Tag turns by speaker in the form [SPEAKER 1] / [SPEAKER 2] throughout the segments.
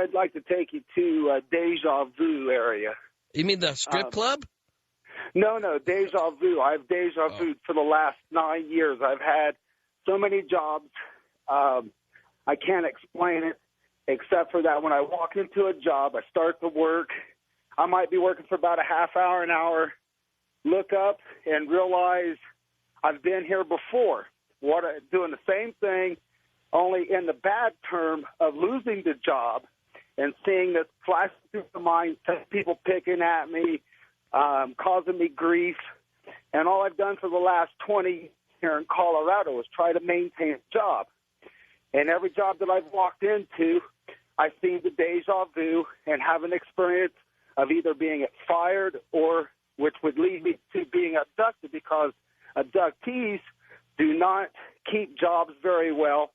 [SPEAKER 1] I'd like to take you to Deja Vu area.
[SPEAKER 2] You mean the strip club?
[SPEAKER 1] No, Deja Vu. I have Deja Vu for the last 9 years. I've had so many jobs. I can't explain it except for that when I walk into a job, I start to work. I might be working for about a half hour, an hour, look up and realize I've been here before. Doing the same thing, only in the bad term of losing the job and seeing this flash through the mind, people picking at me, causing me grief. And all I've done for the last 20 years here in Colorado is try to maintain a job. And every job that I've walked into, I've seen the deja vu and have an experience of either being fired or which would lead me to being abducted, because abductees do not keep jobs very well.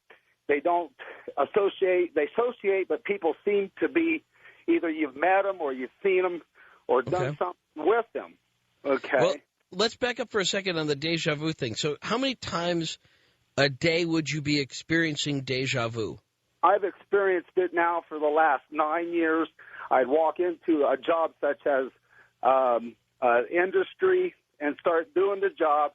[SPEAKER 1] They don't associate. They associate, but people seem to be either you've met them or you've seen them or done something with them. Okay.
[SPEAKER 2] Well, let's back up for a second on the deja vu thing. So how many times a day would you be experiencing deja vu?
[SPEAKER 1] I've experienced it now for the last 9 years. I'd walk into a job such as industry and start doing the job,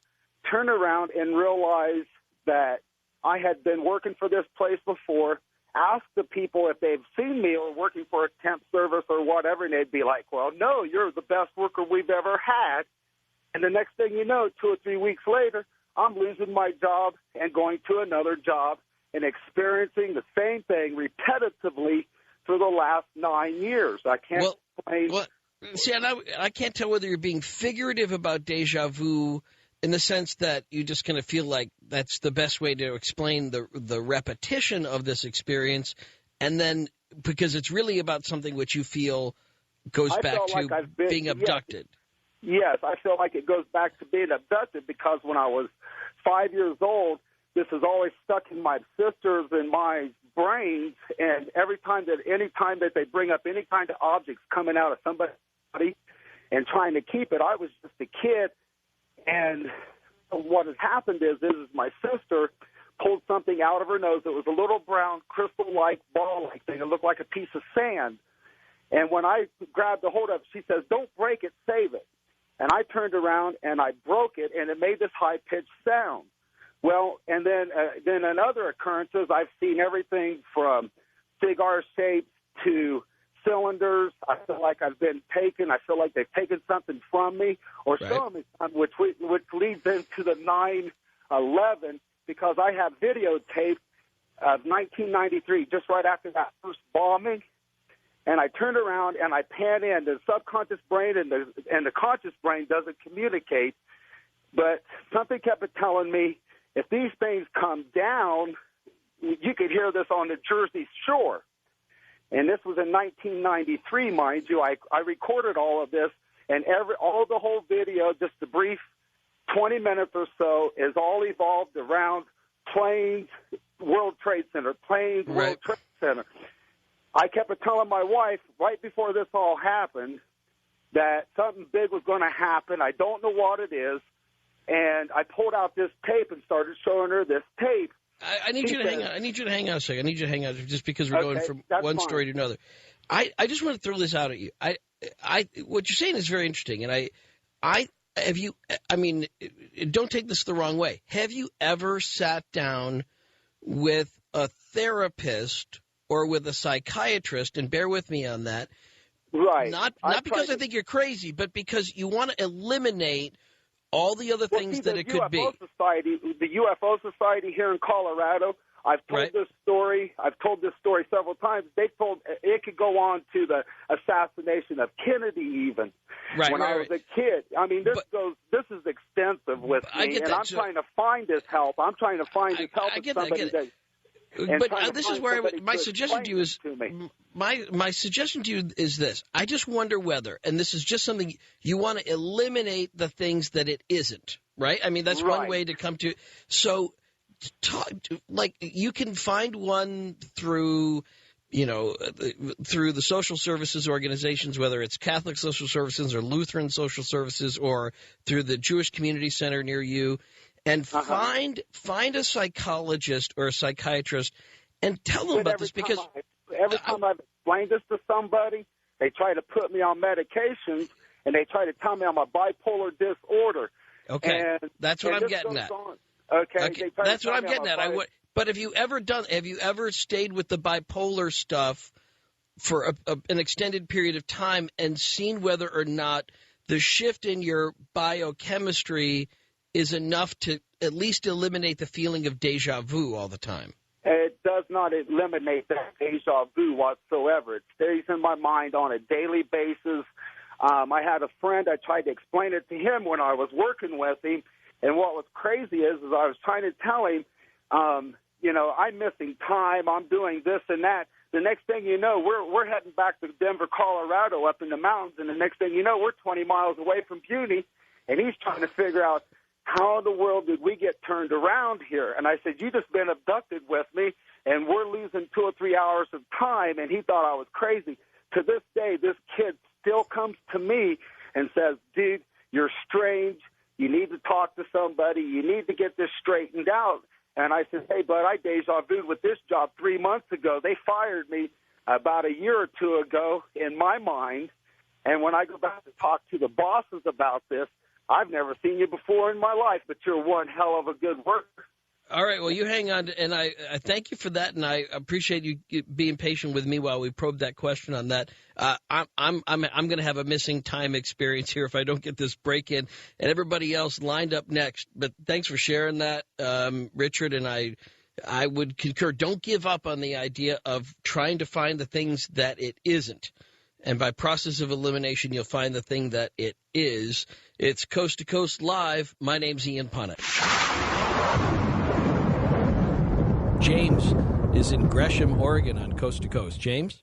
[SPEAKER 1] turn around and realize that I had been working for this place before, ask the people if they've seen me or working for a temp service or whatever, and they'd be like, well, no, you're the best worker we've ever had. And the next thing you know, 2 or 3 weeks later, I'm losing my job and going to another job and experiencing the same thing repetitively for the last 9 years. I can't explain.
[SPEAKER 2] Well, see, I can't tell whether you're being figurative about deja vu in the sense that you just kind of feel like that's the best way to explain the repetition of this experience, and then because it's really about something which you feel goes back to being abducted.
[SPEAKER 1] Yes, I feel like it goes back to being abducted because when I was 5 years old, this has always stuck in my sisters and my brains, and any time that they bring up any kind of objects coming out of somebody and trying to keep it, I was just a kid, and what has happened is my sister pulled something out of her nose. It was a little brown crystal-like ball-like thing. It looked like a piece of sand, and when I grabbed a hold of it, she says, "Don't break it, save it." And I turned around and I broke it, and it made this high-pitched sound. Well, and then in other occurrences, I've seen everything from cigar shapes to cylinders. I feel like I've been taken. I feel like they've taken something from me or shown me something, which leads into the 9/11, because I have videotape of 1993, just right after that first bombing. And I turned around and I pan in. The subconscious brain and the conscious brain doesn't communicate, but something kept telling me, if these things come down, you could hear this on the Jersey Shore. And this was in 1993, mind you. I recorded all of this, and all the whole video, just the brief 20 minutes or so, is all evolved around planes, World Trade Center, World Trade Center. I kept telling my wife right before this all happened that something big was going to happen. I don't know what it is. And I pulled out this tape and started showing her this tape.
[SPEAKER 2] I need you to hang on. I need you to hang on a second. I need you to hang on just because we're going from one story to another. I just want to throw this out at you. What you're saying is very interesting. And don't take this the wrong way. Have you ever sat down with a therapist or with a psychiatrist, and bear with me on that?
[SPEAKER 1] Right.
[SPEAKER 2] Not because I think you're crazy, but because you want to eliminate all the other things that it could be.
[SPEAKER 1] The UFO Society here in Colorado, I've told this story. I've told this story several times. They told it could go on to the assassination of Kennedy even when I was a kid. I mean, this is extensive with me, and I'm trying to find this help. I'm trying to find this help with somebody that.
[SPEAKER 2] But this is where my suggestion to you is my suggestion to you is this. I just wonder whether, and this is just something you want to eliminate the things that it isn't, right? I mean, that's one way to come to. So, you can find one through the social services organizations, whether it's Catholic social services or Lutheran social services, or through the Jewish Community Center near you. And find a psychologist or a psychiatrist and tell them about this, because
[SPEAKER 1] every time I've explain this to somebody, they try to put me on medications, and they try to tell me I'm a bipolar disorder.
[SPEAKER 2] Okay,
[SPEAKER 1] and,
[SPEAKER 2] that's what I'm getting at.
[SPEAKER 1] Okay,
[SPEAKER 2] that's what I'm getting at. But have you ever stayed with the bipolar stuff for an extended period of time and seen whether or not the shift in your biochemistry is enough to at least eliminate the feeling of deja vu all the time?
[SPEAKER 1] It does not eliminate that deja vu whatsoever. It stays in my mind on a daily basis. I had a friend, I tried to explain it to him when I was working with him, and what was crazy is I was trying to tell him, I'm missing time, I'm doing this and that. The next thing you know, we're heading back to Denver, Colorado, up in the mountains, and the next thing you know, we're 20 miles away from Punnett, and he's trying to figure out how in the world did we get turned around here? And I said, you just been abducted with me, and we're losing 2 or 3 hours of time, and he thought I was crazy. To this day, this kid still comes to me and says, dude, you're strange. You need to talk to somebody. You need to get this straightened out. And I said, hey, bud, I deja vu with this job 3 months ago. They fired me about a year or two ago in my mind. And when I go back to talk to the bosses about this, I've never seen you before in my life, but you're one hell of a good worker.
[SPEAKER 2] All right, well, you hang on, and I thank you for that, and I appreciate you being patient with me while we probe that question on that. I'm going to have a missing time experience here if I don't get this break in, and everybody else lined up next. But thanks for sharing that, Richard, and I would concur. Don't give up on the idea of trying to find the things that it isn't. And by process of elimination, you'll find the thing that it is. It's Coast to Coast Live. My name's Ian Punnett. James is in Gresham, Oregon on Coast to Coast. James?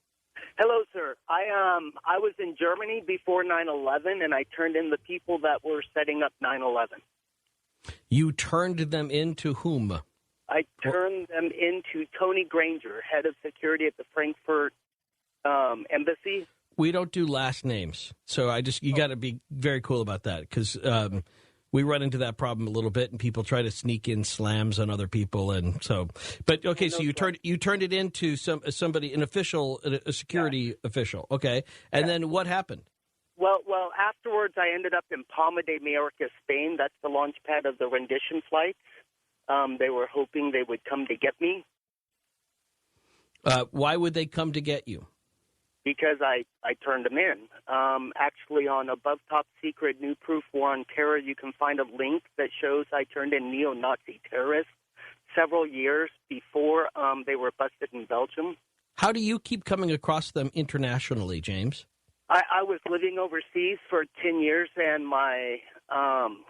[SPEAKER 3] Hello, sir. I was in Germany before 9/11, and I turned in the people that were setting up 9/11.
[SPEAKER 2] You turned them into whom?
[SPEAKER 3] I turned them into Tony Granger, head of security at the Frankfurt embassy.
[SPEAKER 2] We don't do last names, so you got to be very cool about that, because we run into that problem a little bit, and people try to sneak in slams on other people, and so. But okay, so you turned it into somebody, an official, a security official, okay, and then what happened?
[SPEAKER 3] Well, afterwards I ended up in Palma de Mallorca, Spain. That's the launch pad of the rendition flight. They were hoping they would come to get me.
[SPEAKER 2] Why would they come to get you?
[SPEAKER 3] Because I turned them in. Actually, on Above Top Secret New Proof War on Terror, you can find a link that shows I turned in neo-Nazi terrorists several years before they were busted in Belgium.
[SPEAKER 2] How do you keep coming across them internationally, James?
[SPEAKER 3] I was living overseas for 10 years, and my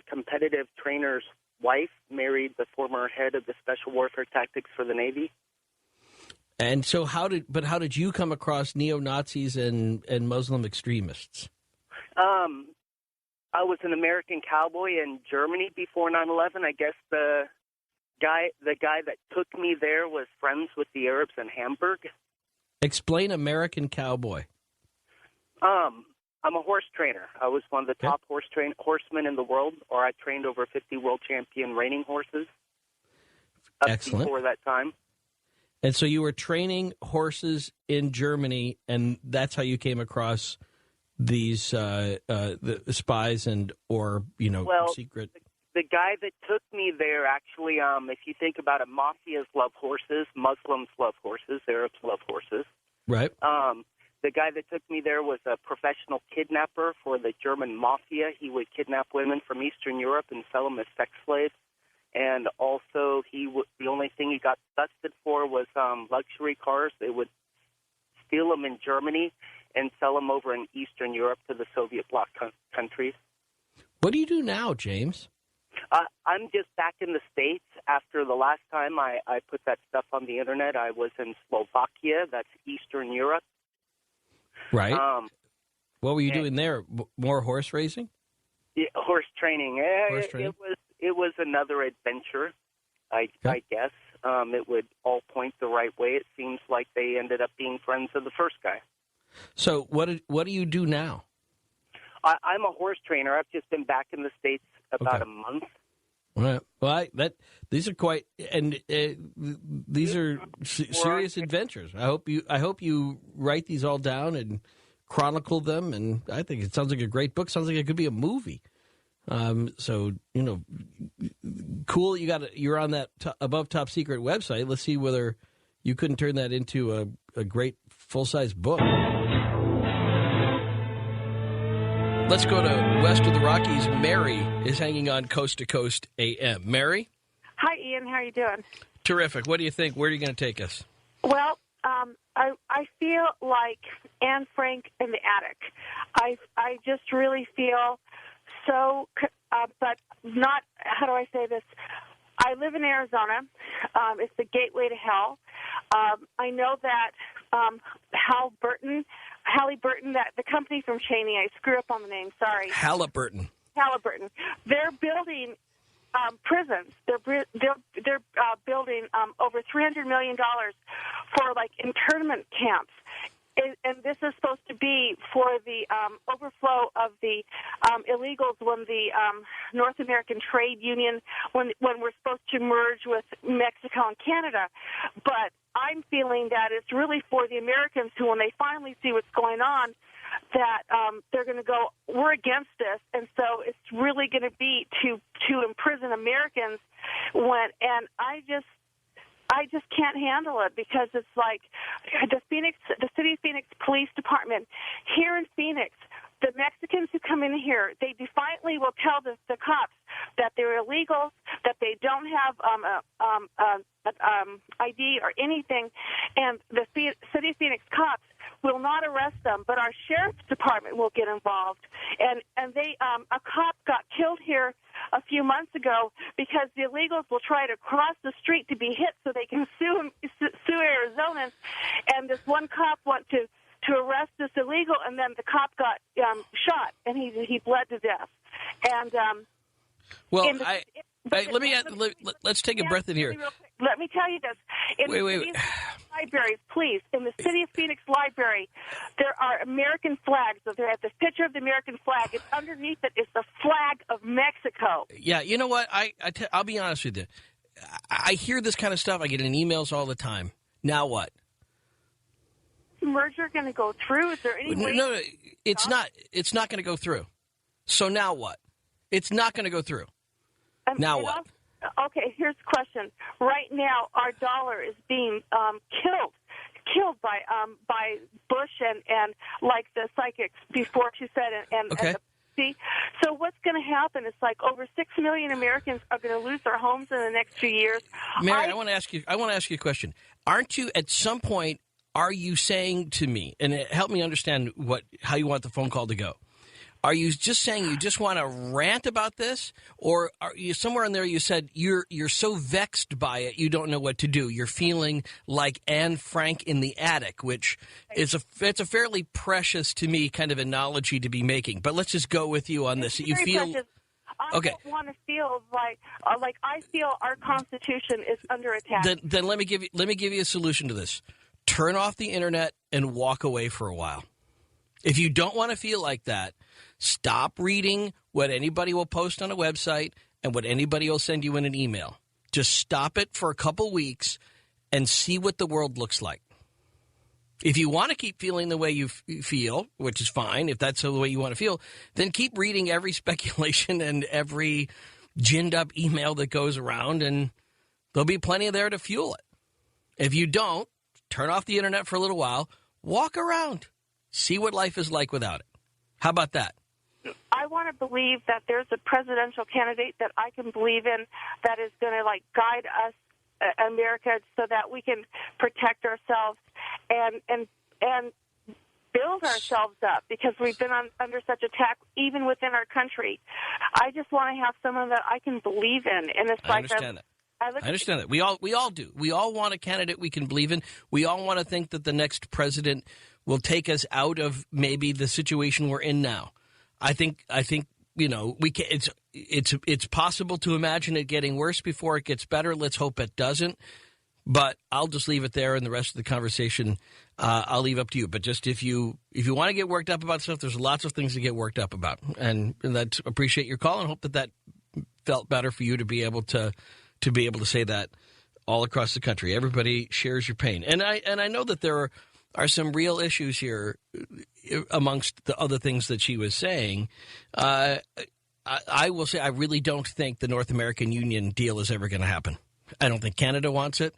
[SPEAKER 3] competitive trainer's wife married the former head of the Special Warfare Tactics for the Navy.
[SPEAKER 2] And so how did you come across neo-Nazis and Muslim extremists?
[SPEAKER 3] I was an American cowboy in Germany before 9/11. I guess the guy that took me there was friends with the Arabs in Hamburg.
[SPEAKER 2] Explain American cowboy.
[SPEAKER 3] I'm a horse trainer. I was one of the top horsemen in the world, or I trained over 50 world champion reining horses.
[SPEAKER 2] Excellent.
[SPEAKER 3] Before that time.
[SPEAKER 2] And so you were training horses in Germany, and that's how you came across these the spies secret.
[SPEAKER 3] The guy that took me there, actually, if you think about it, mafias love horses, Muslims love horses, Arabs love horses.
[SPEAKER 2] Right.
[SPEAKER 3] The guy that took me there was a professional kidnapper for the German mafia. He would kidnap women from Eastern Europe and sell them as sex slaves. And also, the only thing he got busted for was luxury cars. They would steal them in Germany and sell them over in Eastern Europe to the Soviet bloc countries.
[SPEAKER 2] What do you do now, James?
[SPEAKER 3] I'm just back in the States. After the last time I put that stuff on the Internet, I was in Slovakia. That's Eastern Europe.
[SPEAKER 2] Right. What were you doing there? More horse racing?
[SPEAKER 3] Yeah, horse training.
[SPEAKER 2] Horse training?
[SPEAKER 3] It was another adventure, I guess. It would all point the right way. It seems like they ended up being friends of the first guy.
[SPEAKER 2] So what do you do now?
[SPEAKER 3] I'm a horse trainer. I've just been back in the States about a month.
[SPEAKER 2] Right. Well, these are quite, and these are serious adventures. I hope you write these all down and chronicle them. And I think it sounds like a great book. Sounds like it could be a movie. So cool. You're on that Above Top Secret website. Let's see whether you couldn't turn that into a great full-size book. Let's go to west of the Rockies. Mary is hanging on Coast to Coast AM. Mary?
[SPEAKER 4] Hi, Ian. How are you doing?
[SPEAKER 2] Terrific. What do you think? Where are you going to take us?
[SPEAKER 4] Well, I feel like Anne Frank in the attic. I just really feel so, but not, how do I say this? I live in Arizona. It's the gateway to hell. I know that Halliburton, that the company from Cheney, I screw up on the name, sorry.
[SPEAKER 2] Halliburton.
[SPEAKER 4] They're building prisons. They're building over $300 million for like internment camps. And this is supposed to be for the overflow of the illegals when the North American Trade Union, when we're supposed to merge with Mexico and Canada. But I'm feeling that it's really for the Americans who, when they finally see what's going on, that they're going to go, we're against this. And so it's really going to be to imprison Americans and I just can't handle it, because it's like the City of Phoenix Police Department here in Phoenix, the Mexicans who come in here, they defiantly will tell the cops that they're illegals, that they don't have ID or anything, and the City of Phoenix cops will not arrest them, but our sheriff's department will get involved. And they a cop got killed here a few months ago because the illegals will try to cross the street to be hit so they can sue Arizonans. And this one cop went to arrest this illegal, and then the cop got shot, and he bled to death. And
[SPEAKER 2] let's take a breath in here.
[SPEAKER 4] Let me tell you this.
[SPEAKER 2] Wait.
[SPEAKER 4] Libraries, please. In the City of Phoenix Library, there are American flags. So they have this picture of the American flag. It's underneath it is the flag of Mexico.
[SPEAKER 2] Yeah, you know what? I'll be honest with you. I hear this kind of stuff. I get in emails all the time. Now what?
[SPEAKER 4] Merger going to go through? Is there any way?
[SPEAKER 2] No, it's not. It's not going to go through. So now what? It's not going to go through. Now what?
[SPEAKER 4] Okay, here's the question. Right now, our dollar is being killed by Bush and like the psychics before she said and
[SPEAKER 2] okay.
[SPEAKER 4] See, so what's going to happen? It's like over 6 million Americans are going to lose their homes in the next few years.
[SPEAKER 2] Mary, I want to ask you a question. Aren't you at some point? Are you saying to me, and help me understand how you want the phone call to go? Are you just saying you just want to rant about this, or are you somewhere in there? You said you're so vexed by it you don't know what to do. You're feeling like Anne Frank in the attic, which is it's a fairly precious to me kind of analogy to be making. But let's just go with you on this. You feel
[SPEAKER 4] precious. I don't want to feel like I feel our Constitution is under attack.
[SPEAKER 2] Then let me give you a solution to this. Turn off the internet and walk away for a while. If you don't want to feel like that, stop reading what anybody will post on a website and what anybody will send you in an email. Just stop it for a couple weeks and see what the world looks like. If you want to keep feeling the way you feel, which is fine, if that's the way you want to feel, then keep reading every speculation and every ginned up email that goes around, and there'll be plenty there to fuel it. If you don't, turn off the internet for a little while, walk around, see what life is like without it. How about that?
[SPEAKER 4] I want to believe that there's a presidential candidate that I can believe in that is going to guide us, America, so that we can protect ourselves and build ourselves up, because we've been under such attack even within our country. I just want to have someone that I can believe in, and it's
[SPEAKER 2] I understand that. I understand that. We all do. We all want a candidate we can believe in. We all want to think that the next president will take us out of maybe the situation we're in now. I think we can. It's possible to imagine it getting worse before it gets better. Let's hope it doesn't. But I'll just leave it there, and the rest of the conversation I'll leave up to you. But just if you want to get worked up about stuff, there's lots of things to get worked up about, and appreciate your call and hope that felt better for you to be able to say that all across the country. Everybody shares your pain. And I know that there are some real issues here amongst the other things that she was saying. I will say I really don't think the North American Union deal is ever going to happen. I don't think Canada wants it.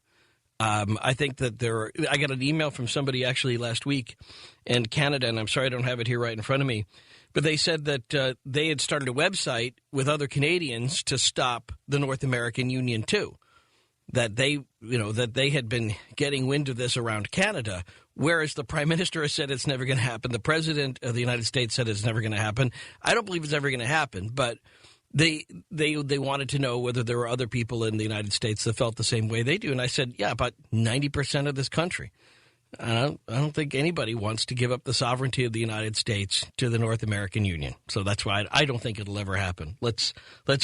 [SPEAKER 2] I think that I got an email from somebody actually last week in Canada, and I'm sorry I don't have it here right in front of me, but they said that they had started a website with other Canadians to stop the North American Union too. That they had been getting wind of this around Canada, whereas the Prime Minister has said it's never going to happen. The President of the United States said it's never going to happen. I don't believe it's ever going to happen, but they wanted to know whether there were other people in the United States that felt the same way they do. And I said, yeah, about 90% of this country. I don't think anybody wants to give up the sovereignty of the United States to the North American Union. So that's why I don't think it'll ever happen. Let's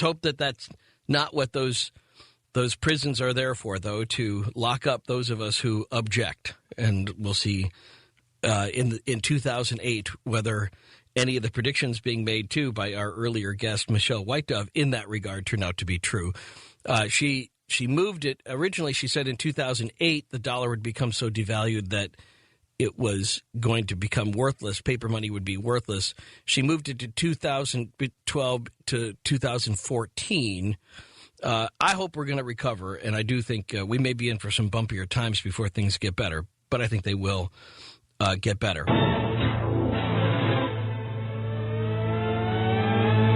[SPEAKER 2] hope that that's not what those prisons are there for, though, to lock up those of us who object. And we'll see in 2008 whether any of the predictions being made, too, by our earlier guest, Michelle Whitedove, in that regard turned out to be true. She moved it. Originally, she said in 2008 the dollar would become so devalued that it was going to become worthless. Paper money would be worthless. She moved it to 2012 to 2014. I hope we're going to recover, and I do think we may be in for some bumpier times before things get better, but I think they will get better.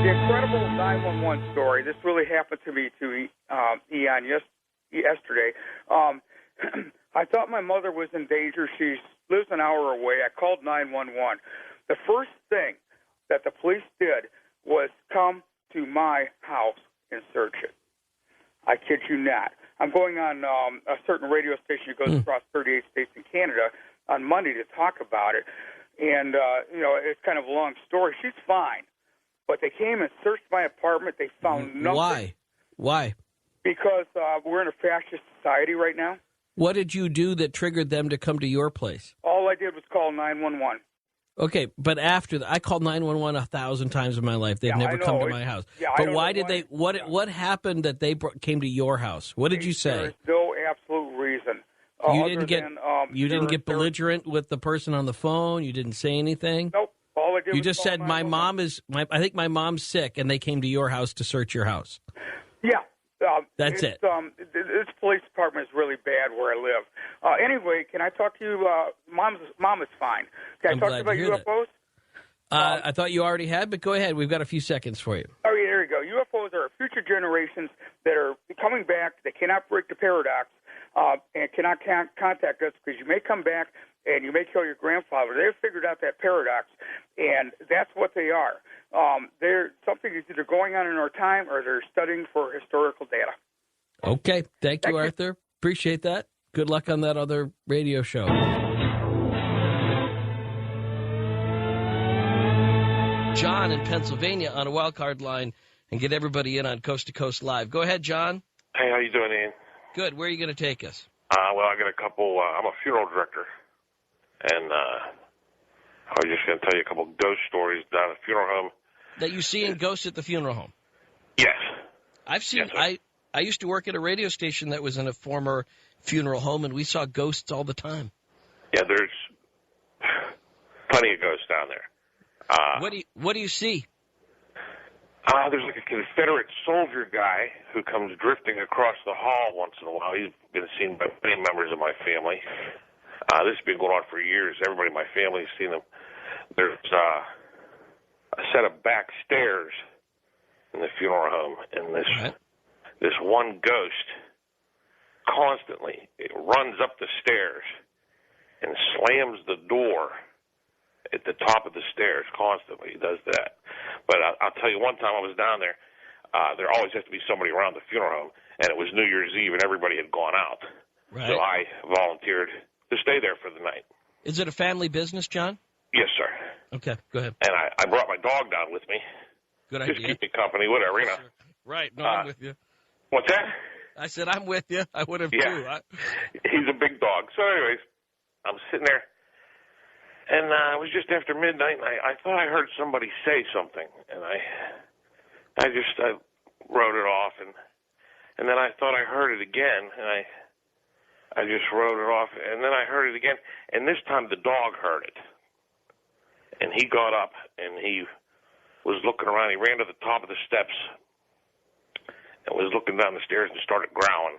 [SPEAKER 5] The incredible 911 story. This really happened to me, Eon, yesterday. I thought my mother was in danger. She lives an hour away. I called 911. The first thing that the police did was come to my house and search it. I kid you not. I'm going on a certain radio station that goes across 38 states in Canada on Monday to talk about it. And, it's kind of a long story. She's fine. But they came and searched my apartment. They found nothing.
[SPEAKER 2] Why?
[SPEAKER 5] Because we're in a fascist society right now.
[SPEAKER 2] What did you do that triggered them to come to your place?
[SPEAKER 5] All I did was call 911.
[SPEAKER 2] Okay, but after that, I called 911 1,000 times in my life. They've never come to my house.
[SPEAKER 5] Yeah,
[SPEAKER 2] but why did they? What happened that they came to your house? What did you say?
[SPEAKER 5] There's no absolute reason.
[SPEAKER 2] You didn't get belligerent with the person on the phone. You didn't say anything.
[SPEAKER 5] Nope. All I did
[SPEAKER 2] you just said my mom is. I think my mom's sick, and they came to your house to search your house.
[SPEAKER 5] Yeah.
[SPEAKER 2] That's it.
[SPEAKER 5] This police department is really bad where I live. Anyway, can I talk to you? Mom is fine. Can I talk to you about UFOs?
[SPEAKER 2] I thought you already had, but go ahead. We've got a few seconds for you.
[SPEAKER 5] Oh, yeah, there you go. UFOs are future generations that are coming back. They cannot break the paradox and cannot contact us because you may come back and you may kill your grandfather. They've figured out that paradox, and that's what they are. Something is either going on in our time or they're studying for historical data.
[SPEAKER 2] Okay. Thank you, Arthur. Appreciate that. Good luck on that other radio show. John in Pennsylvania on a wild card line and get everybody in on Coast to Coast Live. Go ahead, John.
[SPEAKER 6] Hey, how you doing, Ian?
[SPEAKER 2] Good. Where are you going to take us?
[SPEAKER 6] Well, I got a couple. I'm a funeral director, and I was just going to tell you a couple ghost stories down at a funeral home.
[SPEAKER 2] That you see in ghosts at the funeral home?
[SPEAKER 6] Yes.
[SPEAKER 2] I've seen. Yes, I used to work at a radio station that was in a former funeral home, and we saw ghosts all the time.
[SPEAKER 6] Yeah, there's plenty of ghosts down there.
[SPEAKER 2] What do you see?
[SPEAKER 6] There's like a Confederate soldier guy who comes drifting across the hall once in a while. He's been seen by many members of my family. This has been going on for years. Everybody in my family has seen him. There's a set of back stairs in the funeral home, and this one ghost constantly runs up the stairs and slams the door at the top of the stairs constantly. He does that. But I'll tell you, one time I was down there, there always has to be somebody around the funeral home, and it was New Year's Eve, and everybody had gone out.
[SPEAKER 2] Right.
[SPEAKER 6] So I volunteered to stay there for the night.
[SPEAKER 2] Is it a family business, John?
[SPEAKER 6] Yes, sir.
[SPEAKER 2] Okay, go ahead.
[SPEAKER 6] And I brought my dog down with me.
[SPEAKER 2] Good
[SPEAKER 6] Just
[SPEAKER 2] idea.
[SPEAKER 6] keep me company, whatever, you know.
[SPEAKER 2] Sure. Right. No, I'm with you.
[SPEAKER 6] What's that?
[SPEAKER 2] I said I'm with you. I would have, too.
[SPEAKER 6] He's a big dog. So anyways, I'm sitting there, and it was just after midnight, and I thought I heard somebody say something, and I wrote it off, and then I thought I heard it again, and I just wrote it off, and then I heard it again, and this time the dog heard it. And he got up, and he was looking around. He ran to the top of the steps and was looking down the stairs and started growling.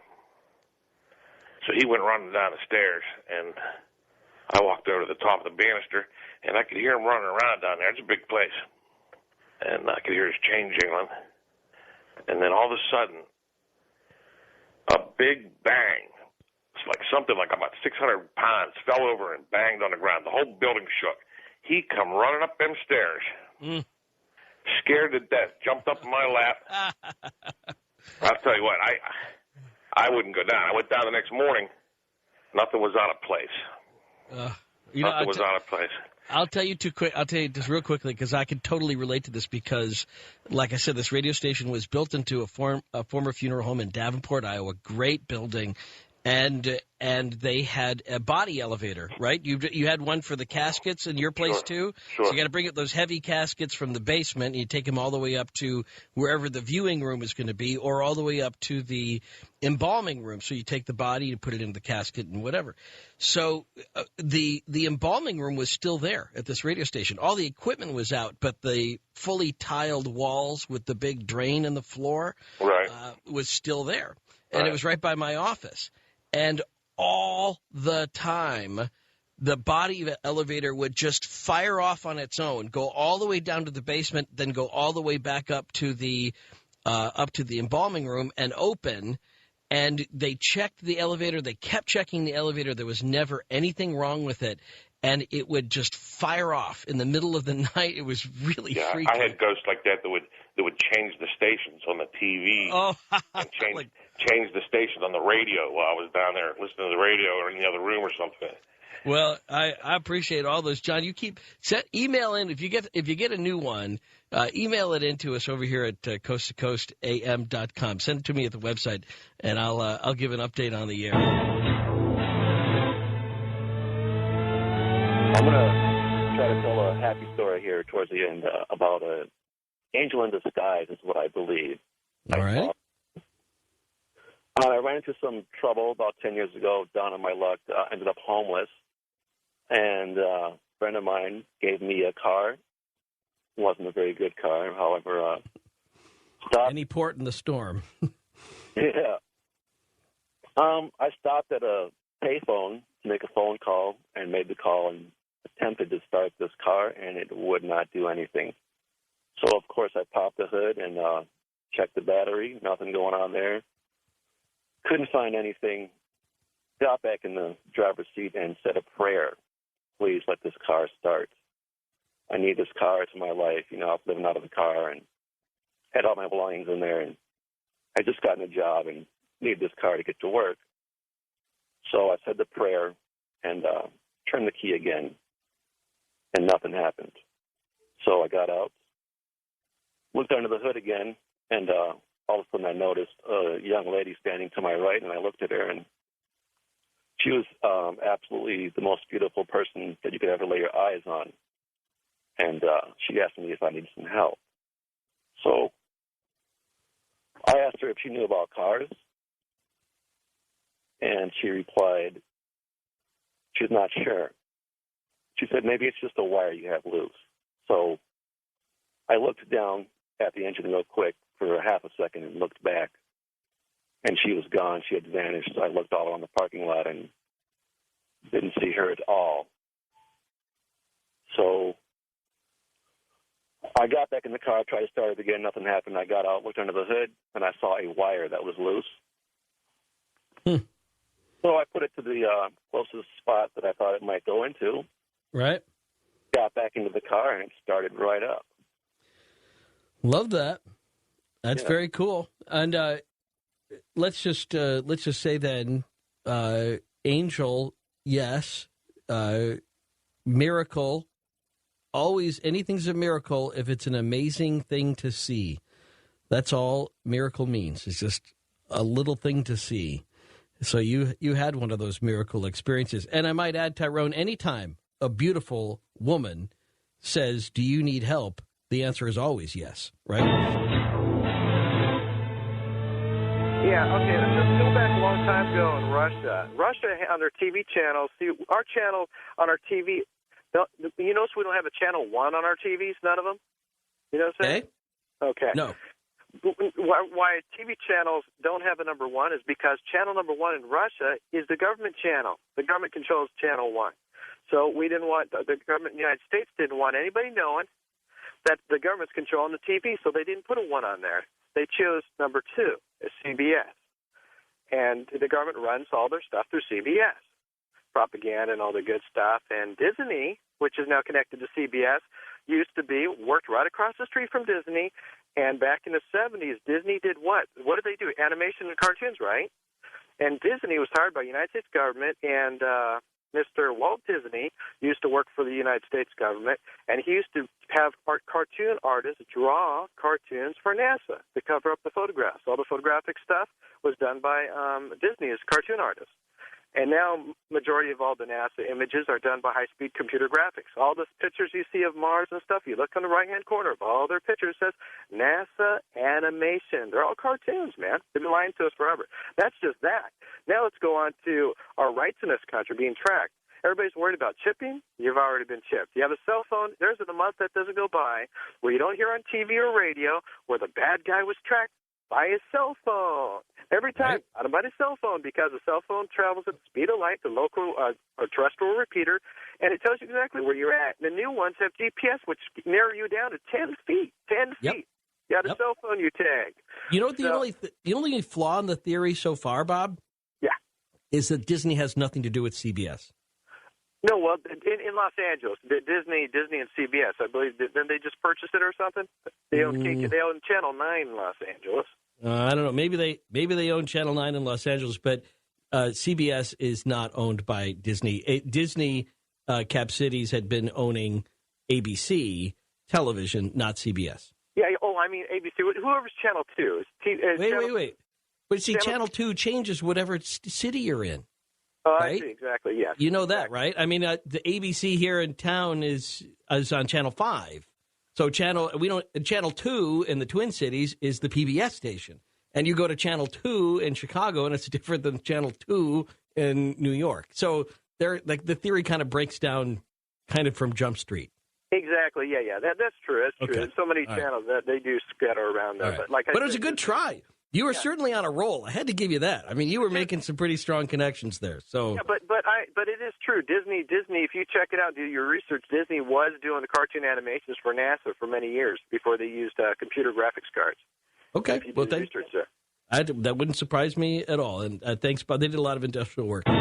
[SPEAKER 6] So he went running down the stairs, and I walked over to the top of the banister, and I could hear him running around down there. It's a big place. And I could hear his chain jingling. And then all of a sudden, a big bang. It's like something like about 600 pounds fell over and banged on the ground. The whole building shook. He come running up them stairs, scared to death, jumped up in my lap. I'll tell you what, I wouldn't go down. I went down the next morning. Nothing was out of place. Nothing was out of place.
[SPEAKER 2] I'll tell you just real quickly, because I can totally relate to this, because, like I said, this radio station was built into a former funeral home in Davenport, Iowa. Great building. And they had a body elevator, right? You had one for the caskets in your place, too?
[SPEAKER 6] Sure.
[SPEAKER 2] So you got to bring up those heavy caskets from the basement, and you take them all the way up to wherever the viewing room is going to be, or all the way up to the embalming room. So you take the body and put it in the casket and whatever. So the embalming room was still there at this radio station. All the equipment was out, but the fully tiled walls with the big drain in the floor was still there. And it was right by my office. And all the time, the body elevator would just fire off on its own, go all the way down to the basement, then go all the way back up to the embalming room and open. And they checked the elevator. They kept checking the elevator. There was never anything wrong with it. And it would just fire off in the middle of the night. It was really freaky.
[SPEAKER 6] I had ghosts like that would change the stations on the TV and change the station on the radio while I was down there listening to the radio or in the other room or something.
[SPEAKER 2] Well, I appreciate all those, John. You email in if you get a new one. Email it in to us over here at coasttocoastam.com. Send it to me at the website, and I'll give an update on the air.
[SPEAKER 7] I'm going to try to tell a happy story here towards the end about an angel in disguise is what I believe.
[SPEAKER 2] All right.
[SPEAKER 7] I ran into some trouble about 10 years ago, down on my luck, ended up homeless, and a friend of mine gave me a car. It wasn't a very good car, however.
[SPEAKER 2] Any port in the storm.
[SPEAKER 7] Yeah. I stopped at a payphone to make a phone call and made the call and attempted to start this car, and it would not do anything. So, of course, I popped the hood and checked the battery. Nothing going on there. Couldn't find anything. Got back in the driver's seat and said a prayer. Please let this car start. I need this car. It's my life. You know, I was living out of the car and had all my belongings in there. And I just gotten a job and needed this car to get to work. So I said the prayer and turned the key again, and nothing happened. So I got out, looked under the hood again, and all of a sudden I noticed a young lady standing to my right, and I looked at her, and she was absolutely the most beautiful person that you could ever lay your eyes on. And she asked me if I needed some help. So I asked her if she knew about cars, and she replied, she's not sure. She said, maybe it's just a wire you have loose. So I looked down at the engine real quick for a half a second and looked back, and she was gone. She had vanished. So I looked all around the parking lot and didn't see her at all. So I got back in the car, tried to start it again. Nothing happened. I got out, looked under the hood, and I saw a wire that was loose. So I put it to the closest spot that I thought it might go into.
[SPEAKER 2] Right.
[SPEAKER 7] Got back into the car, and it started right up.
[SPEAKER 2] Love that. That's very cool. And let's just say then, angel, yes. Miracle, always anything's a miracle if it's an amazing thing to see. That's all miracle means. It's just a little thing to see. So you had one of those miracle experiences. And I might add, Tyrone, anytime a beautiful woman says, do you need help? The answer is always yes, right?
[SPEAKER 8] Yeah, okay, let's go back a long time ago in Russia. Russia, on their TV channels, see, our channel on our TV, you notice we don't have a channel 1 on our TVs, none of them? You know what I'm saying? Okay.
[SPEAKER 2] No.
[SPEAKER 8] Why TV channels don't have a number 1 is because channel number 1 in Russia is the government channel. The government controls channel 1. So we didn't want, the government in the United States didn't want anybody knowing that the government's controlling the TV, so they didn't put a 1 on there. They chose number 2, CBS. And the government runs all their stuff through CBS, propaganda and all the good stuff. And Disney, which is now connected to CBS, worked right across the street from Disney. And back in the 70s, Disney did what? What did they do? Animation and cartoons, right? And Disney was hired by the United States government, and Mr. Walt Disney used to work for the United States government, and he used to have cartoon artists draw cartoons for NASA to cover up the photographs. All the photographic stuff was done by Disney as cartoon artists. And now majority of all the NASA images are done by high-speed computer graphics. All the pictures you see of Mars and stuff, you look on the right-hand corner of all their pictures, it says NASA Animation. They're all cartoons, man. They've been lying to us forever. That's just that. Now let's go on to our rights in this country being tracked. Everybody's worried about chipping. You've already been chipped. You have a cell phone. There's a month that doesn't go by where you don't hear on TV or radio where the bad guy was tracked by his cell phone. Every time, out about his cell phone, because the cell phone travels at the speed of light, the local or terrestrial repeater, and it tells you exactly where you're at. And the new ones have GPS, which narrow you down to 10 feet. 10 feet. You got a cell phone you tag.
[SPEAKER 2] You know what the only flaw in the theory so far, Bob?
[SPEAKER 8] Yeah.
[SPEAKER 2] Is that Disney has nothing to do with CBS.
[SPEAKER 8] No, well, in Los Angeles, Disney and CBS, I believe, didn't they just purchase it or something? They own Channel 9 in Los Angeles.
[SPEAKER 2] I don't know. Maybe they own Channel 9 in Los Angeles, but CBS is not owned by Disney. Disney Cap Cities had been owning ABC television, not CBS.
[SPEAKER 8] Yeah. Oh, I mean ABC. Whoever's Channel 2 is.
[SPEAKER 2] Wait. But see, Channel 2 changes whatever city you're in.
[SPEAKER 8] Oh,
[SPEAKER 2] right?
[SPEAKER 8] I see, exactly. Yes.
[SPEAKER 2] You know that, right? I mean, the ABC here in town is on Channel 5. So Channel 2 in the Twin Cities is the PBS station. And you go to Channel 2 in Chicago, and it's different than Channel 2 in New York. So the theory kind of breaks down kind of from Jump Street.
[SPEAKER 8] Exactly. Yeah. That's true. That's true. There's so many channels that they do scatter around there.
[SPEAKER 2] Right. But it was a good try. You were certainly on a roll. I had to give you that. I mean, you were making some pretty strong connections there. So,
[SPEAKER 8] yeah, but it is true. Disney. If you check it out, do your research. Disney was doing the cartoon animations for NASA for many years before they used computer graphics cards.
[SPEAKER 2] Okay, well,
[SPEAKER 8] research there.
[SPEAKER 2] That wouldn't surprise me at all. And thanks, Bob. They did a lot of industrial work.
[SPEAKER 7] I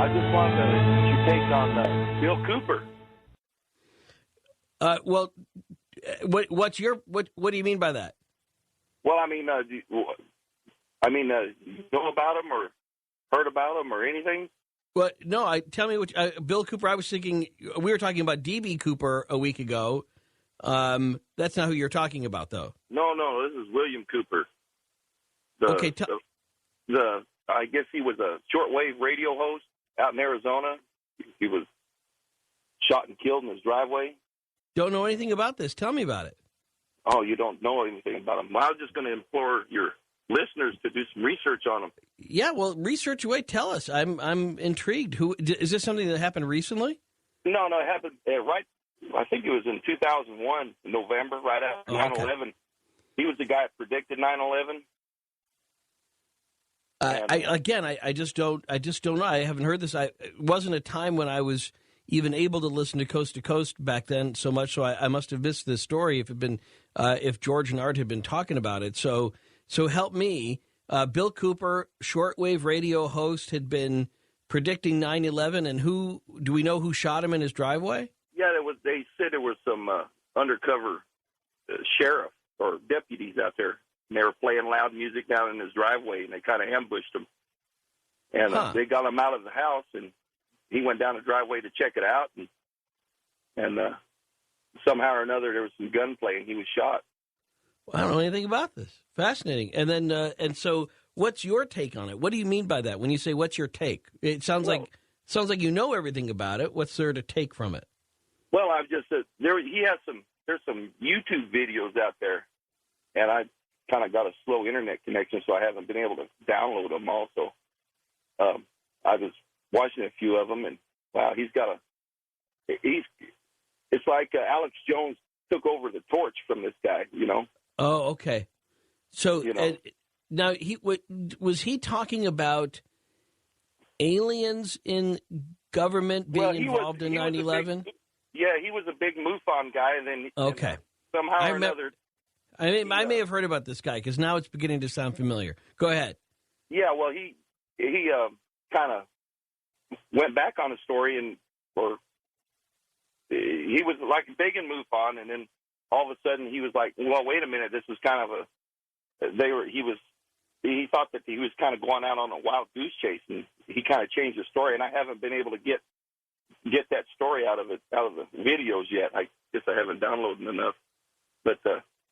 [SPEAKER 7] just wanted to get your take on Bill Cooper.
[SPEAKER 2] Well, what do you mean by that?
[SPEAKER 7] Well, I mean, you know about him or heard about him or anything?
[SPEAKER 2] Well, no. Tell me what Bill Cooper. I was thinking we were talking about D.B. Cooper a week ago. That's not who you're talking about, though.
[SPEAKER 7] No. This is William Cooper. I guess he was a shortwave radio host out in Arizona. He was shot and killed in his driveway.
[SPEAKER 2] Don't know anything about this. Tell me about it.
[SPEAKER 7] Oh, you don't know anything about him? Well, I was just going to implore your listeners to do some research on him. Yeah,
[SPEAKER 2] well, research away. Tell us. I'm intrigued. Is this something that happened recently?
[SPEAKER 7] No, it happened right. I think it was in 2001, November, right after 9/11. Okay. He was the guy that predicted 9/11.
[SPEAKER 2] I just don't know. I haven't heard this. It wasn't a time when I was even able to listen to Coast back then so much. So I must have missed this story if George and Art had been talking about it. So help me. Bill Cooper, shortwave radio host, had been predicting 9/11, and do we know who shot him in his driveway?
[SPEAKER 7] Yeah, they said there was some undercover sheriff or deputies out there, and they were playing loud music down in his driveway, and they kind of ambushed him. And they got him out of the house, and he went down the driveway to check it out, and somehow or another there was some gunplay, and he was shot.
[SPEAKER 2] Well, I don't know anything about this. Fascinating. And then, and so, what's your take on it? What do you mean by that when you say "what's your take"? It sounds like you know everything about it. What's there to take from it?
[SPEAKER 7] Well, I've just said there's some YouTube videos out there, and kind of got a slow internet connection, so I haven't been able to download them all. So I was watching a few of them, and wow, it's like Alex Jones took over the torch from this guy, you know.
[SPEAKER 2] Oh, okay. So
[SPEAKER 7] you know.
[SPEAKER 2] Now, was he talking about aliens in government being involved in 9/11?
[SPEAKER 7] Yeah, he was a big MUFON guy, and then somehow or another.
[SPEAKER 2] I may have heard about this guy because now it's beginning to sound familiar. Go ahead.
[SPEAKER 7] Yeah, well, he kind of went back on the story, he was like big in MUFON, and then all of a sudden he was like, well, wait a minute, this was kind of he thought that he was kind of going out on a wild goose chase, and he kind of changed the story, and I haven't been able to get that story out of the videos yet. I guess I haven't downloaded enough, but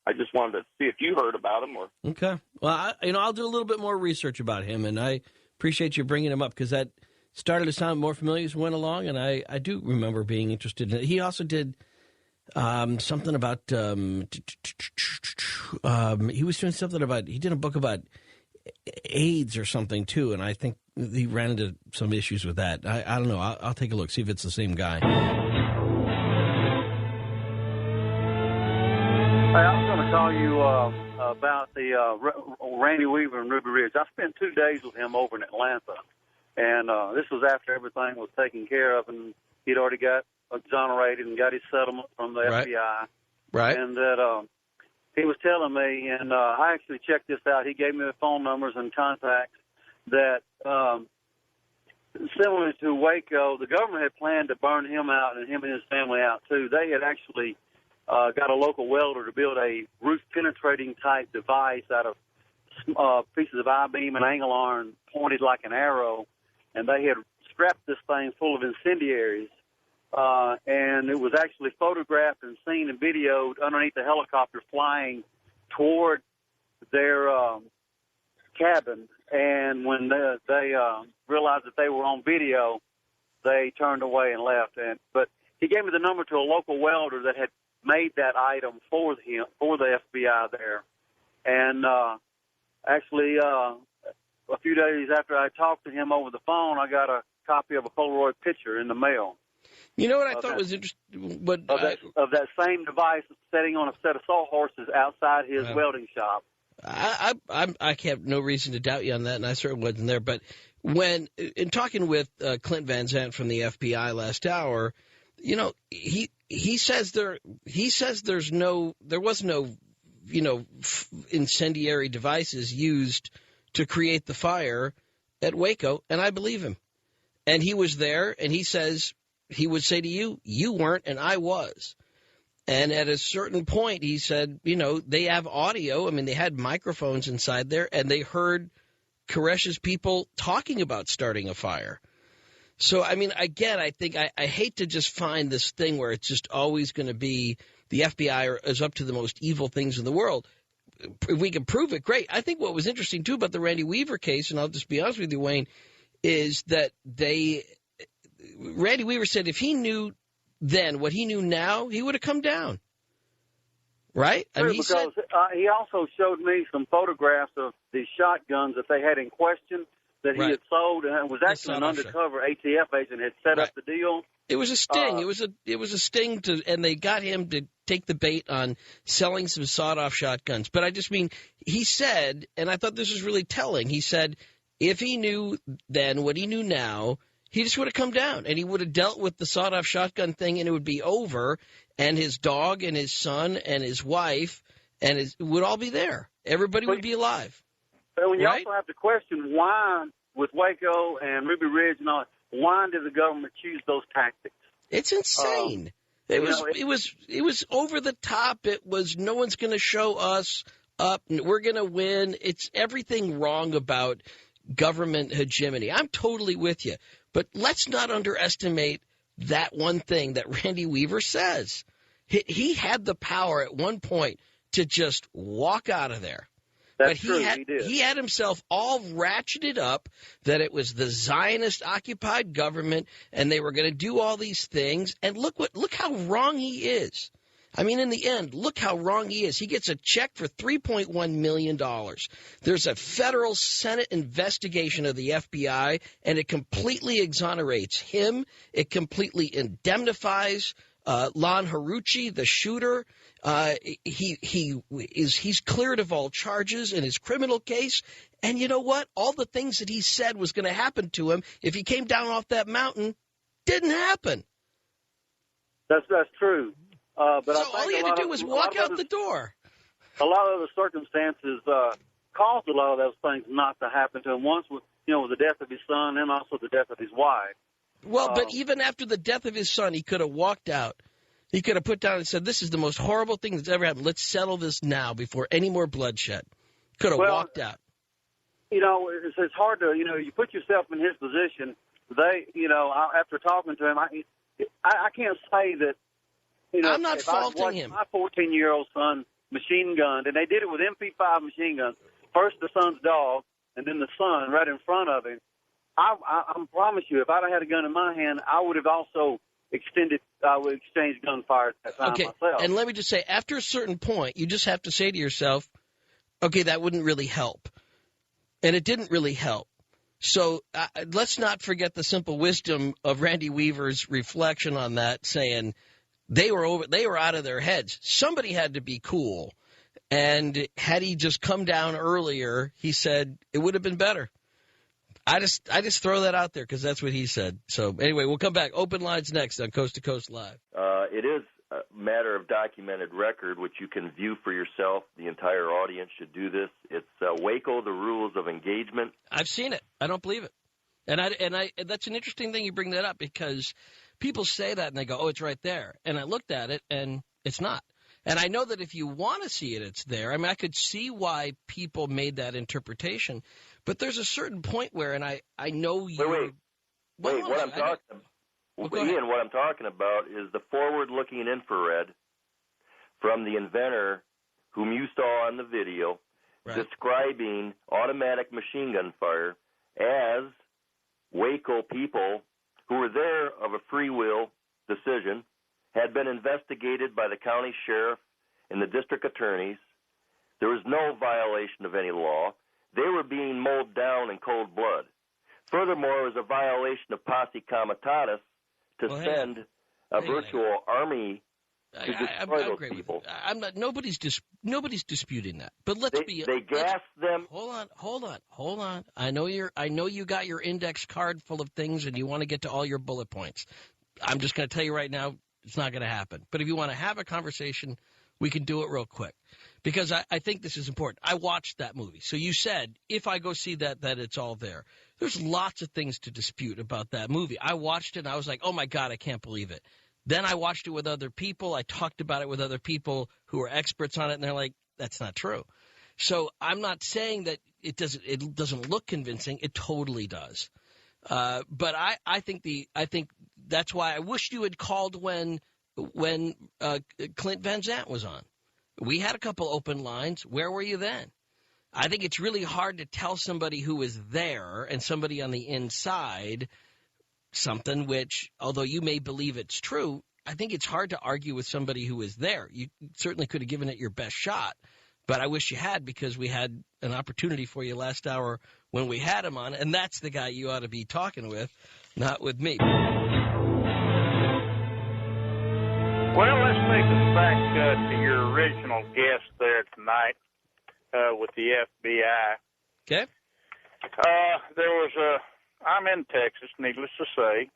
[SPEAKER 7] I just wanted to see if you heard about him. Or
[SPEAKER 2] okay, well, I'll do a little bit more research about him, and I appreciate you bringing him up because that started to sound more familiar as we went along, and I do remember being interested in it. He also did something about he was doing something about, he did a book about AIDS or something too, and I think he ran into some issues with that. I don't know. I'll take a look, see if it's the same guy.
[SPEAKER 9] Hey, I was going to call you about the Randy Weaver and Ruby Ridge. I spent 2 days with him over in Atlanta, and this was after everything was taken care of, and he'd already got exonerated and got his settlement from the FBI.
[SPEAKER 2] Right.
[SPEAKER 9] And that he was telling me, and I actually checked this out. He gave me the phone numbers and contacts that, similar to Waco, the government had planned to burn him out and him and his family out, too. They had actually got a local welder to build a roof-penetrating type device out of pieces of I-beam and angle iron pointed like an arrow, and they had strapped this thing full of incendiaries. And it was actually photographed and seen and videoed underneath the helicopter flying toward their cabin. And when they realized that they were on video, they turned away and left. But he gave me the number to a local welder that had made that item for him, for the FBI there. And actually, a few days after I talked to him over the phone, I got a copy of a Polaroid picture in the mail.
[SPEAKER 2] You know what I thought was interesting?
[SPEAKER 9] Of that same device sitting on a set of sawhorses outside his welding shop.
[SPEAKER 2] I have no reason to doubt you on that, and I certainly wasn't there. But when in talking with Clint Van Zandt from the FBI last hour, you know, he says there was no incendiary devices used to create the fire at Waco, and I believe him. And he was there, and he says he would say to you, you weren't, and I was. And at a certain point, he said, you know, they have audio. I mean, they had microphones inside there, and they heard Koresh's people talking about starting a fire. So, I mean, again, I think I hate to just find this thing where it's just always going to be the FBI is up to the most evil things in the world. If we can prove it, great. I think what was interesting, too, about the Randy Weaver case, and I'll just be honest with you, Wayne, is that Randy Weaver said if he knew then what he knew now, he would have come down. Right?
[SPEAKER 9] I mean, he also showed me some photographs of the shotguns that they had in question that he had sold, and it was actually an undercover ATF agent had set up the deal.
[SPEAKER 2] It was a sting. It was a sting and they got him to take the bait on selling some sawed-off shotguns. But I just mean, he said, and I thought this was really telling, he said if he knew then what he knew now, he just would have come down, and he would have dealt with the sawed-off shotgun thing, and it would be over, and his dog and his son and his wife would all be there. Everybody would be alive.
[SPEAKER 9] But when you also have to question why, with Waco and Ruby Ridge and all, why did the government choose those tactics?
[SPEAKER 2] It's insane. It was over the top. It was no one's going to show us up. We're going to win. It's everything wrong about government hegemony. I'm totally with you. But let's not underestimate that one thing that Randy Weaver says. He had the power at one point to just walk out of there.
[SPEAKER 9] That's true, he did.
[SPEAKER 2] He had himself all ratcheted up that it was the Zionist-occupied government and they were going to do all these things. And look how wrong he is. I mean, in the end, look how wrong he is. He gets a check for $3.1 million. There's a federal Senate investigation of the FBI, and it completely exonerates him. It completely indemnifies Lon Haruchi, the shooter. He's cleared of all charges in his criminal case. And you know what? All the things that he said was going to happen to him if he came down off that mountain didn't happen.
[SPEAKER 9] That's true. But
[SPEAKER 2] so
[SPEAKER 9] I think
[SPEAKER 2] all he had to do was walk out the door.
[SPEAKER 9] A lot of the circumstances caused a lot of those things not to happen to him. Once, with the death of his son and also the death of his wife.
[SPEAKER 2] Well, but even after the death of his son, he could have walked out. He could have put down and said, this is the most horrible thing that's ever happened. Let's settle this now before any more bloodshed. Could have walked out.
[SPEAKER 9] It's hard to, you put yourself in his position. After talking to him, I can't say that,
[SPEAKER 2] I'm not faulting him.
[SPEAKER 9] My 14-year-old son machine gunned, and they did it with MP5 machine guns. First the son's dog, and then the son right in front of him. I promise you, if I'd have had a gun in my hand, I would have also exchanged gunfire at that time myself.
[SPEAKER 2] And let me just say, after a certain point, you just have to say to yourself, okay, that wouldn't really help. And it didn't really help. So let's not forget the simple wisdom of Randy Weaver's reflection on that, saying they were out of their heads. Somebody had to be cool. And had he just come down earlier, he said it would have been better. I just throw that out there because that's what he said. So anyway, we'll come back. Open lines next on Coast to Coast Live.
[SPEAKER 10] It is a matter of documented record, which you can view for yourself. The entire audience should do this. It's Waco, the Rules of Engagement.
[SPEAKER 2] I've seen it. I don't believe it. And that's an interesting thing you bring that up because people say that and they go, oh, it's right there. And I looked at it and it's not. And I know that if you want to see it, it's there. I mean, I could see why people made that interpretation. But there's a certain point where, and I know you.
[SPEAKER 10] Wait, what I'm talking about is the forward-looking infrared from the inventor whom you saw on the video, describing automatic machine gun fire as Waco people who were there of a free will decision, had been investigated by the county sheriff and the district attorneys. There was no violation of any law. They were being mowed down in cold blood. Furthermore, it was a violation of posse comitatus to send a virtual army to destroy those people.
[SPEAKER 2] I'm not. Nobody's disputing that. But
[SPEAKER 10] They gassed them.
[SPEAKER 2] Hold on. I know you got your index card full of things, and you want to get to all your bullet points. I'm just going to tell you right now, it's not going to happen. But if you want to have a conversation, we can do it real quick. Because I think this is important. I watched that movie. So you said, if I go see that it's all there. There's lots of things to dispute about that movie. I watched it, and I was like, oh, my God, I can't believe it. Then I watched it with other people. I talked about it with other people who are experts on it, and they're like, that's not true. So I'm not saying that it doesn't look convincing. It totally does. But I think that's why I wish you had called when Clint Van Zandt was on. We had a couple open lines. Where were you then? I think it's really hard to tell somebody who is there and somebody on the inside something which, although you may believe it's true, I think it's hard to argue with somebody who is there. You certainly could have given it your best shot, but I wish you had, because we had an opportunity for you last hour when we had him on, and that's the guy you ought to be talking with, not with me.
[SPEAKER 11] Well, let's take us back to your original guest there tonight with the FBI.
[SPEAKER 2] Okay.
[SPEAKER 11] I'm in Texas, needless to say,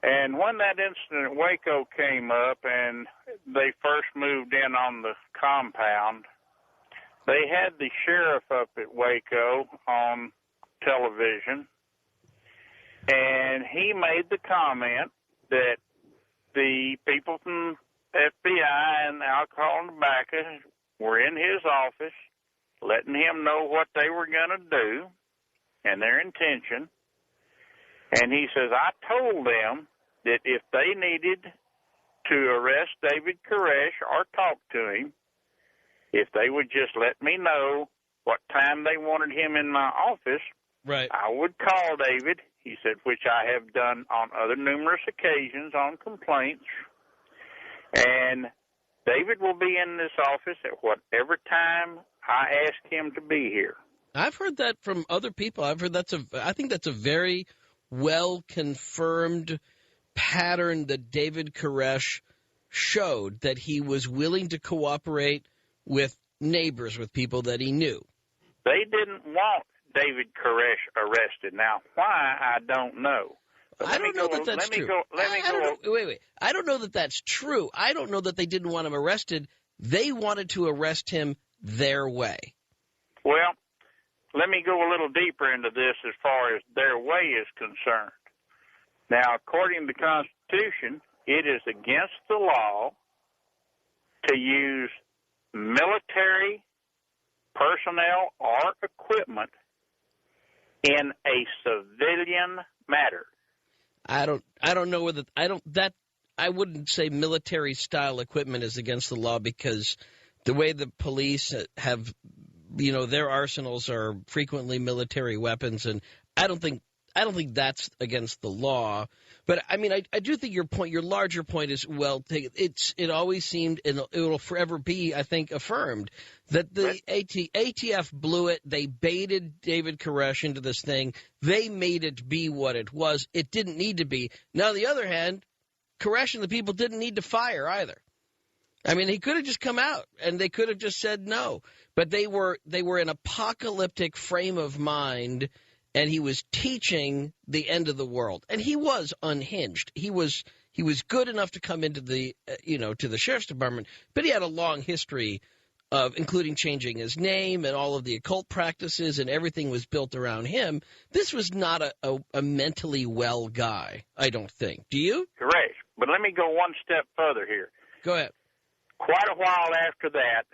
[SPEAKER 11] and when that incident in Waco came up and they first moved in on the compound, they had the sheriff up at Waco on television, and he made the comment that the people from FBI and alcohol and tobacco were in his office letting him know what they were going to do and their intention. And he says, I told them that if they needed to arrest David Koresh or talk to him, if they would just let me know what time they wanted him in my office, I would call David. He said, which I have done on other numerous occasions on complaints. And David will be in this office at whatever time I ask him to be here.
[SPEAKER 2] I've heard that from other people. I think that's a very well confirmed pattern that David Koresh showed, that he was willing to cooperate with neighbors, with people that he knew.
[SPEAKER 11] They didn't want David Koresh arrested. Now, why, I don't know.
[SPEAKER 2] I don't know that that's true. Wait. I don't know that that's true. I don't know that they didn't want him arrested. They wanted to arrest him their way.
[SPEAKER 11] Well, let me go a little deeper into this as far as their way is concerned. Now, according to the Constitution, it is against the law to use military personnel or equipment in a civilian matter.
[SPEAKER 2] I don't know whether I wouldn't say military style equipment is against the law, because the way the police have, their arsenals are frequently military weapons, and I don't think that's against the law. But I mean, I do think your larger point is well taken. It always seemed, and it will forever be, I think, affirmed that the ATF blew it. They baited David Koresh into this thing. They made it be what it was. It didn't need to be. Now, on the other hand, Koresh and the people didn't need to fire either. I mean, he could have just come out and they could have just said no. But they were an apocalyptic frame of mind. And he was teaching the end of the world, and he was unhinged. He was good enough to come into the to the sheriff's department, but he had a long history of including changing his name and all of the occult practices, and everything was built around him. This was not a mentally well guy, I don't think. Do you?
[SPEAKER 11] Correct. But let me go one step further here.
[SPEAKER 2] Go ahead.
[SPEAKER 11] Quite a while after that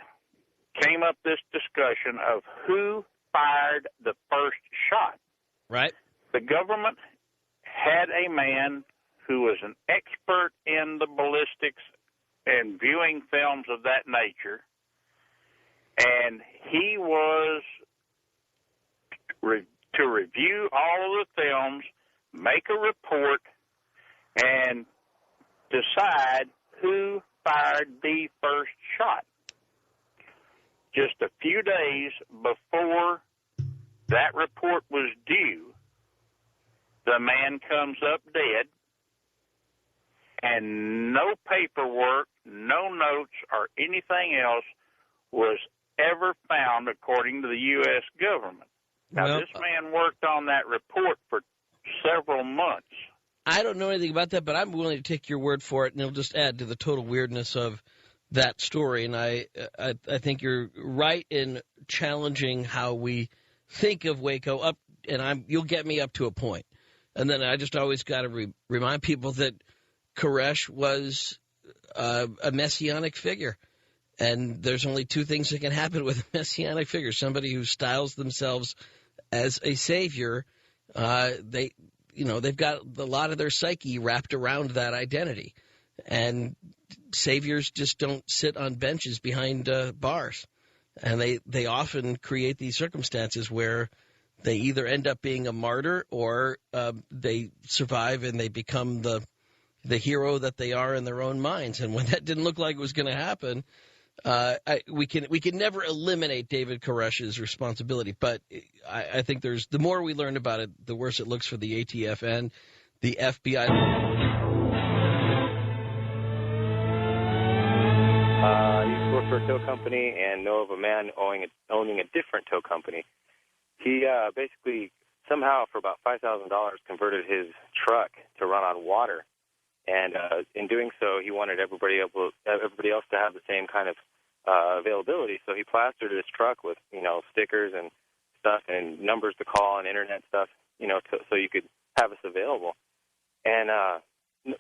[SPEAKER 11] came up this discussion of who fired the first shot.
[SPEAKER 2] Right.
[SPEAKER 11] The government had a man who was an expert in the ballistics and viewing films of that nature, and he was to review all of the films, make a report, and decide who fired the first shot. Just a few days before that report was due, the man comes up dead, and no paperwork, no notes, or anything else was ever found according to the U.S. government. Now, this man worked on that report for several months.
[SPEAKER 2] I don't know anything about that, but I'm willing to take your word for it, and it'll just add to the total weirdness of that story. And I think you're right in challenging how we think of Waco up, and you'll get me up to a point. And then I just always got to remind people that Koresh was a messianic figure. And there's only two things that can happen with a messianic figure. Somebody who styles themselves as a savior, they've got a lot of their psyche wrapped around that identity. And saviors just don't sit on benches behind bars. And they often create these circumstances where they either end up being a martyr or they survive and they become the hero that they are in their own minds. And when that didn't look like it was going to happen, we can never eliminate David Koresh's responsibility. But I think the more we learn about it, the worse it looks for the ATF and the FBI.
[SPEAKER 12] I used to work for a tow company and know of a man owning a different tow company. He basically somehow for about $5,000 converted his truck to run on water. And in doing so, he wanted everybody else to have the same kind of availability. So he plastered his truck with, stickers and stuff and numbers to call and internet stuff, so you could have us available. And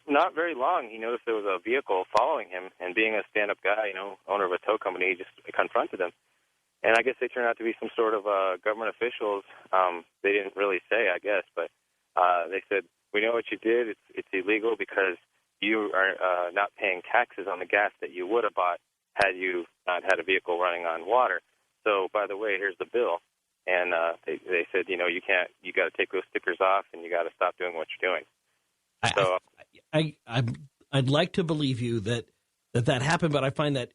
[SPEAKER 12] not very long, he noticed there was a vehicle following him. And being a stand-up guy, owner of a tow company, he just confronted him. And I guess they turned out to be some sort of government officials. They didn't really say, I guess, but they said, we know what you did. It's illegal because you are not paying taxes on the gas that you would have bought had you not had a vehicle running on water. So, by the way, here's the bill. And they said, you got to take those stickers off and you got to stop doing what you're doing.
[SPEAKER 2] I'd like to believe you that that happened, but I find that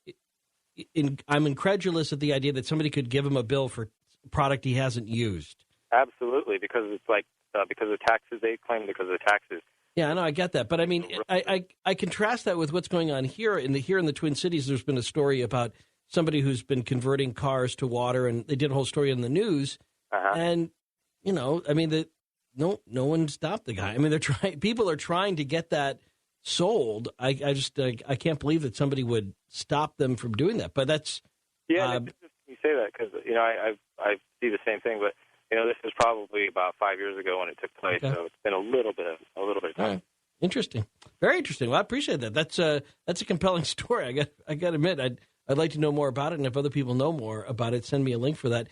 [SPEAKER 2] I'm incredulous at the idea that somebody could give him a bill for a product he hasn't used.
[SPEAKER 12] Absolutely, because it's like because of taxes, they claim because of the taxes.
[SPEAKER 2] Yeah, I know, I get that, but I mean, I contrast that with what's going on here in the Twin Cities. There's been a story about somebody who's been converting cars to water, and they did a whole story in the news. And I mean, no one stopped the guy. I mean, people are trying to get that sold. I can't believe that somebody would stop them from doing that. But that's
[SPEAKER 12] you say that because I see the same thing, but. This is probably about 5 years ago when it took place, so it's been a little bit of time.
[SPEAKER 2] Right. Interesting, very interesting. Well, I appreciate that. That's a compelling story. I got to admit, I'd like to know more about it, and if other people know more about it, send me a link for that.